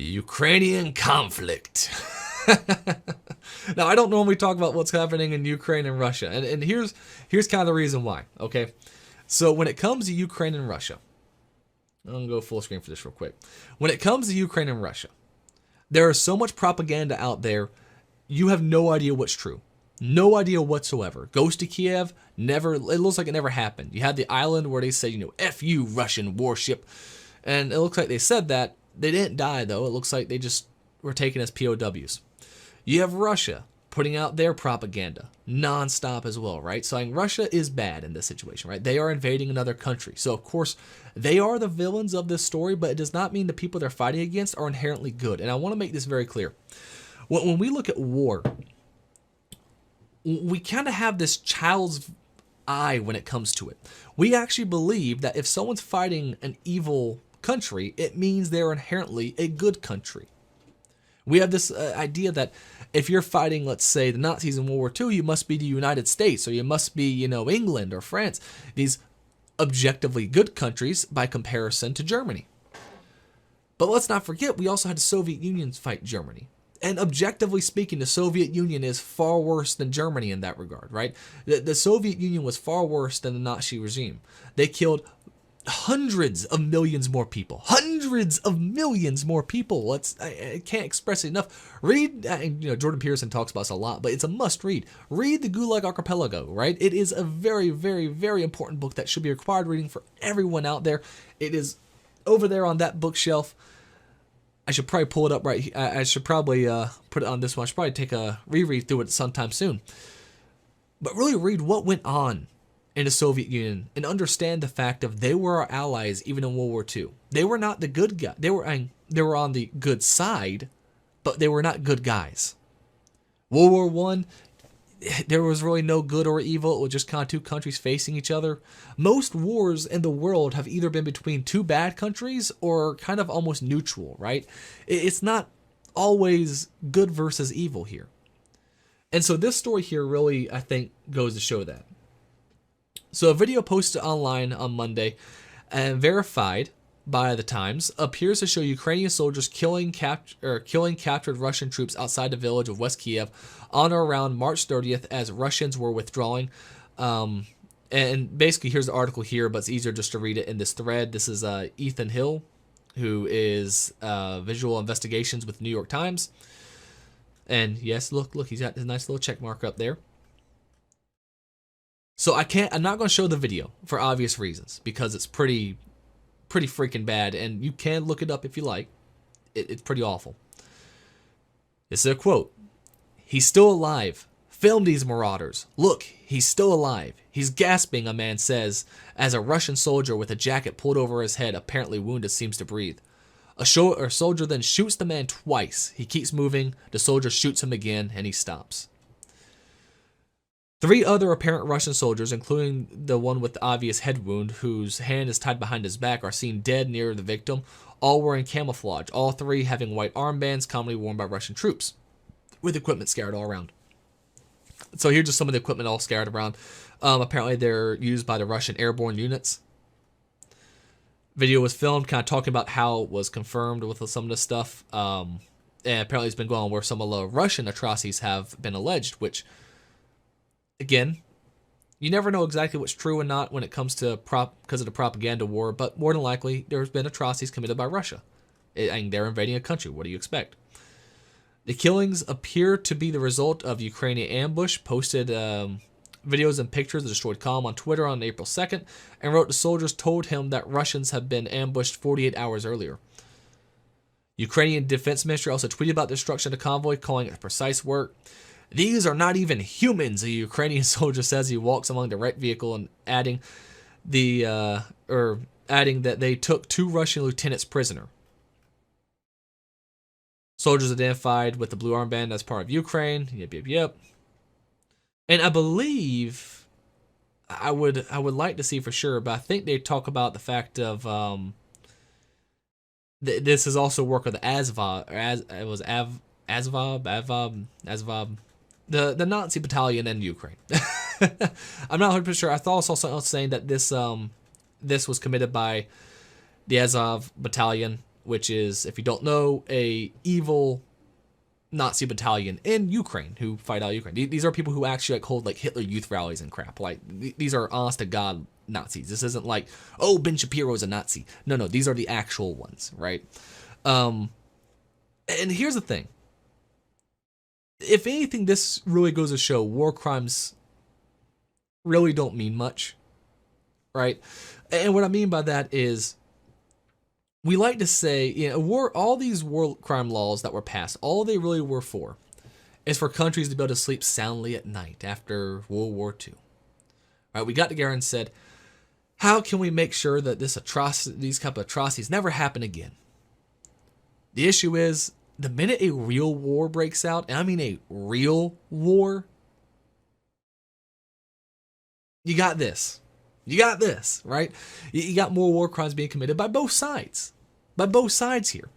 Ukrainian conflict. Now, I don't normally talk about what's happening in Ukraine and Russia, and here's kind of the reason why, okay? So when it comes to Ukraine and Russia, I'm going to go full screen for this real quick. When it comes to Ukraine and Russia, there is so much propaganda out there, you have no idea what's true. No idea whatsoever. Goes to Kiev, never, it looks like it never happened. You had the island where they said, F you, Russian warship. And it looks like they said that. They didn't die, though. It looks like they just were taken as POWs. You have Russia putting out their propaganda nonstop as well, right? So Russia is bad in this situation, right? They are invading another country. So, of course, they are the villains of this story, but it does not mean the people they're fighting against are inherently good. And I want to make this very clear. When we look at war, we kind of have this child's eye when it comes to it. We actually believe that if someone's fighting an evil country, it means they're inherently a good country. We have this idea that if you're fighting, let's say, the Nazis in World War II, you must be the United States, or you must be, England or France. These objectively good countries by comparison to Germany. But let's not forget, we also had the Soviet Union fight Germany. And objectively speaking, the Soviet Union is far worse than Germany in that regard, right? The Soviet Union was far worse than the Nazi regime. They killed hundreds of millions more people. Hundreds of millions more people. I can't express it enough. Read, Jordan Peterson talks about this a lot, but it's a must read. Read the Gulag Archipelago, right? It is a very, very, very important book that should be required reading for everyone out there. It is over there on that bookshelf. I should probably pull it up right here. I should probably put it on this one. I should probably take a reread through it sometime soon. But really read what went on in the Soviet Union and understand the fact of they were our allies even in World War II. They were not the good guys. They were on the good side, but they were not good guys. World War I, there was really no good or evil. It was just kind of two countries facing each other. Most wars in the world have either been between two bad countries or kind of almost neutral, right? It's not always good versus evil here. And so this story here really, I think, goes to show that. So a video posted online on Monday and verified by the Times appears to show Ukrainian soldiers killing captured Russian troops outside the village of West Kiev on or around March 30th as Russians were withdrawing. And basically, here's the article here, but it's easier just to read it in this thread. This is Ethan Hill, who is Visual Investigations with the New York Times. And yes, look, he's got his nice little check mark up there. So I'm not going to show the video for obvious reasons because it's pretty freaking bad, and you can look it up if you like. It's pretty awful. This is a quote. "He's still alive. Film these marauders. Look, he's still alive. He's gasping," a man says, as a Russian soldier with a jacket pulled over his head, apparently wounded, seems to breathe. A soldier then shoots the man twice. He keeps moving. The soldier shoots him again, and he stops. 3 other apparent Russian soldiers, including the one with the obvious head wound, whose hand is tied behind his back, are seen dead near the victim, all wearing camouflage, all 3 having white armbands commonly worn by Russian troops, with equipment scattered all around. So here's just some of the equipment all scattered around. Apparently they're used by the Russian airborne units. Video was filmed kind of talking about how it was confirmed with some of this stuff. And apparently it's been going on where some of the Russian atrocities have been alleged, which... Again, you never know exactly what's true and not when it comes to because of the propaganda war, but more than likely, there's been atrocities committed by Russia. And they're invading a country. What do you expect? The killings appear to be the result of Ukrainian ambush, posted videos and pictures of the destroyed column on Twitter on April 2nd, and wrote the soldiers told him that Russians had been ambushed 48 hours earlier. Ukrainian Defense Ministry also tweeted about the destruction of the convoy, calling it precise work. "These are not even humans," a Ukrainian soldier says. He walks among the wrecked vehicle and adding that they took 2 Russian lieutenants prisoner. Soldiers identified with the blue armband as part of Ukraine. Yep. And I believe I would like to see for sure, but I think they talk about the fact of this is also work of the Azov. The Nazi battalion in Ukraine. I'm not 100% sure. I thought I saw something else saying that this was committed by the Azov battalion, which is, if you don't know, a evil Nazi battalion in Ukraine who fight out Ukraine. These are people who actually like hold like Hitler Youth rallies and crap. Like these are honest to God Nazis. This isn't like, oh, Ben Shapiro is a Nazi. No, these are the actual ones, right? And here's the thing. If anything, this really goes to show war crimes really don't mean much, right? And what I mean by that is, we like to say, all these war crime laws that were passed, all they really were for is for countries to be able to sleep soundly at night after World War II. Right? We got together and said, how can we make sure that these couple of atrocities never happen again? The issue is, the minute a real war breaks out, and I mean a real war, you got this. Right? You got more war crimes being committed by both sides. By both sides here.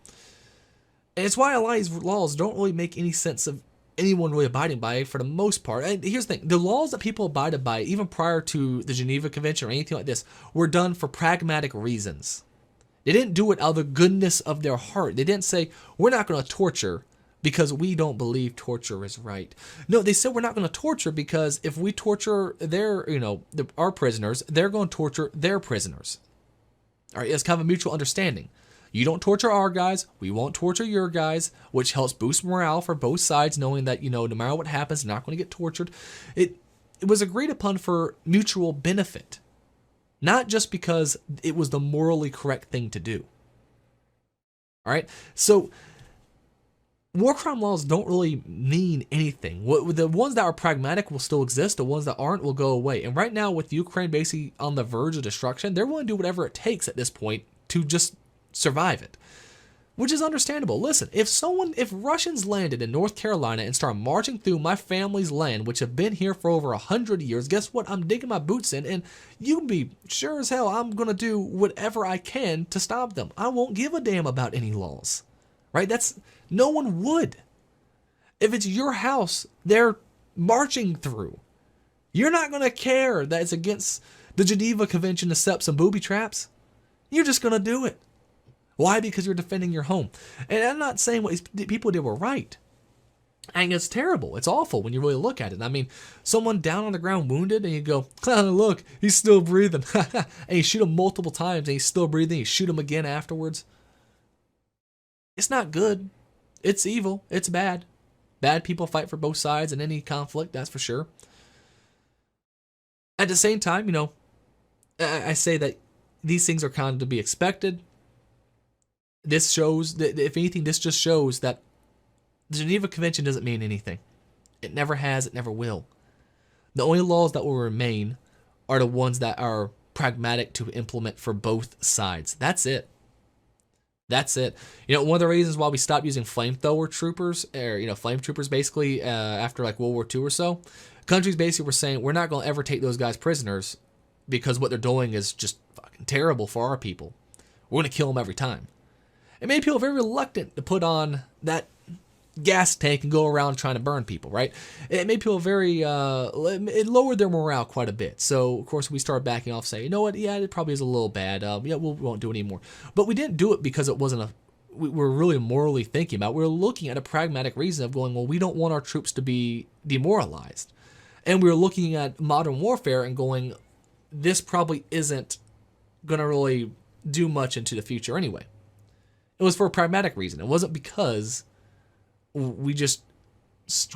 And it's why a lot of these laws don't really make any sense of anyone really abiding by for the most part. And here's the thing. The laws that people abided by, even prior to the Geneva Convention or anything like this, were done for pragmatic reasons. They didn't do it out of the goodness of their heart. They didn't say, we're not going to torture because we don't believe torture is right. No, they said we're not going to torture because if we torture our prisoners, they're going to torture their prisoners. All right, it's kind of a mutual understanding. You don't torture our guys, we won't torture your guys, which helps boost morale for both sides, knowing that, no matter what happens, they're not going to get tortured. It was agreed upon for mutual benefit, not just because it was the morally correct thing to do. All right, so war crime laws don't really mean anything. The ones that are pragmatic will still exist. The ones that aren't will go away. And right now, with Ukraine basically on the verge of destruction, they're willing to do whatever it takes at this point to just survive it, which is understandable. Listen, if Russians landed in North Carolina and started marching through my family's land, which have been here for over 100 years, guess what? I'm digging my boots in, and you can be sure as hell I'm going to do whatever I can to stop them. I won't give a damn about any laws. Right? No one would. If it's your house they're marching through, you're not going to care that it's against the Geneva Convention to set up some booby traps. You're just going to do it. Why? Because you're defending your home. And I'm not saying what these people did were right. And it's terrible. It's awful when you really look at it. I mean, someone down on the ground wounded, and you go, oh, look, he's still breathing. And you shoot him multiple times, and he's still breathing. You shoot him again afterwards. It's not good. It's evil. It's bad. Bad people fight for both sides in any conflict, that's for sure. At the same time, I say that these things are kind of to be expected. This shows that, if anything, this just shows that the Geneva Convention doesn't mean anything. It never has, it never will. The only laws that will remain are the ones that are pragmatic to implement for both sides. That's it. That's it. One of the reasons why we stopped using flamethrower troopers, or, flame troopers basically, after like World War II or so, countries basically were saying, we're not going to ever take those guys prisoners because what they're doing is just fucking terrible for our people. We're going to kill them every time. It made people very reluctant to put on that gas tank and go around trying to burn people, right? It made people it lowered their morale quite a bit. So, of course, we started backing off, saying, you know what, yeah, it probably is a little bad. We won't do it anymore. But we didn't do it because it wasn't we were really morally thinking about it. We were looking at a pragmatic reason of going, well, we don't want our troops to be demoralized. And we were looking at modern warfare and going, this probably isn't going to really do much into the future anyway. It was for a pragmatic reason. It wasn't because we just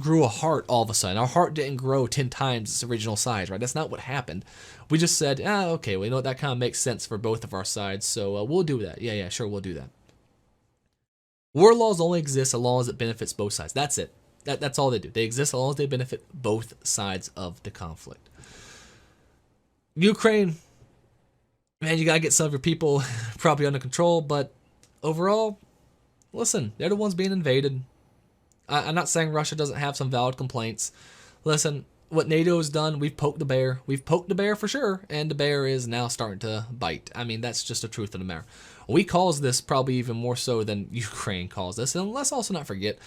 grew a heart all of a sudden. Our heart didn't grow 10 times its original size, right? That's not what happened. We just said, okay, well, that kind of makes sense for both of our sides, so we'll do that. Yeah, sure, we'll do that. War laws only exist as long as it benefits both sides. That's it. That's all they do. They exist as long as they benefit both sides of the conflict. Ukraine, man, you gotta get some of your people probably under control, but overall, listen, they're the ones being invaded. I'm not saying Russia doesn't have some valid complaints. Listen, what NATO has done, we've poked the bear. We've poked the bear for sure, and the bear is now starting to bite. I mean, that's just the truth of the matter. We caused this probably even more so than Ukraine caused this. And let's also not forget,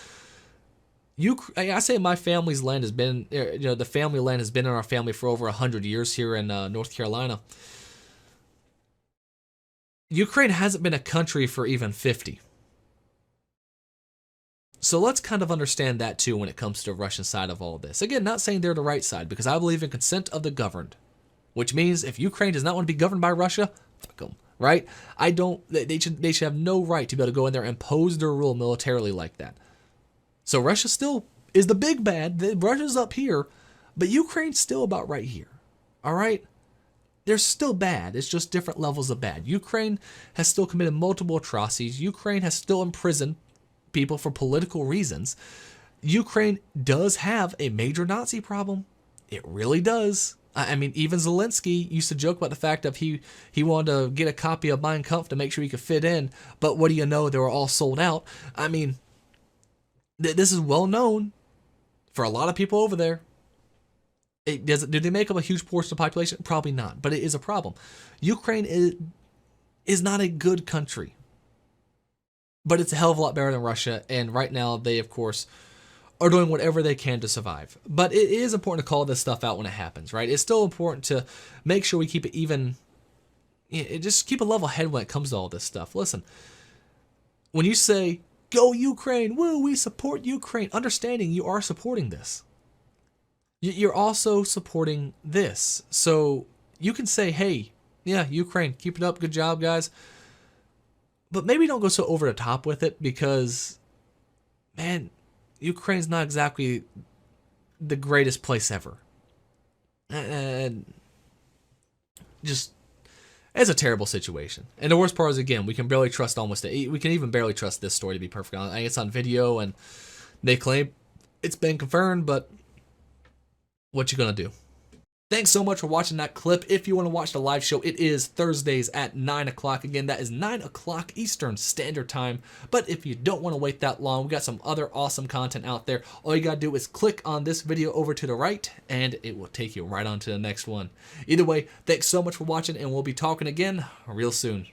I say my family's land has been, the family land has been in our family for over 100 years here in North Carolina. Ukraine hasn't been a country for even 50. So let's kind of understand that too when it comes to the Russian side of all this. Again, not saying they're the right side, because I believe in consent of the governed, which means if Ukraine does not want to be governed by Russia, fuck them, right? I don't. They should have no right to be able to go in there and impose their rule militarily like that. So Russia still is the big bad. Russia's up here, but Ukraine's still about right here. All right? They're still bad. It's just different levels of bad. Ukraine has still committed multiple atrocities. Ukraine has still imprisoned people for political reasons. Ukraine does have a major Nazi problem. It really does. I mean, even Zelensky used to joke about the fact that he wanted to get a copy of Mein Kampf to make sure he could fit in, but what do you know? They were all sold out. I mean, this is well known for a lot of people over there. Do they make up a huge portion of the population? Probably not, but it is a problem. Ukraine is not a good country, but it's a hell of a lot better than Russia, and right now they, of course, are doing whatever they can to survive. But it is important to call this stuff out when it happens, right? It's still important to make sure we keep it even, just keep a level head when it comes to all this stuff. Listen, when you say, go Ukraine, woo, we support Ukraine, understanding you are supporting this. You're also supporting this. So you can say, hey, yeah, Ukraine, keep it up, good job, guys. But maybe don't go so over the top with it, because, man, Ukraine's not exactly the greatest place ever. And just, it's a terrible situation. And the worst part is, again, we can barely trust we can even barely trust this story, to be perfectly honest. It's on video and they claim it's been confirmed, but what you gonna do? Thanks so much for watching that clip. If you want to watch the live show, it is Thursdays at 9 o'clock. Again, that is 9 o'clock Eastern Standard Time. But if you don't want to wait that long, we got some other awesome content out there. All you got to do is click on this video over to the right, and it will take you right on to the next one. Either way, thanks so much for watching, and we'll be talking again real soon.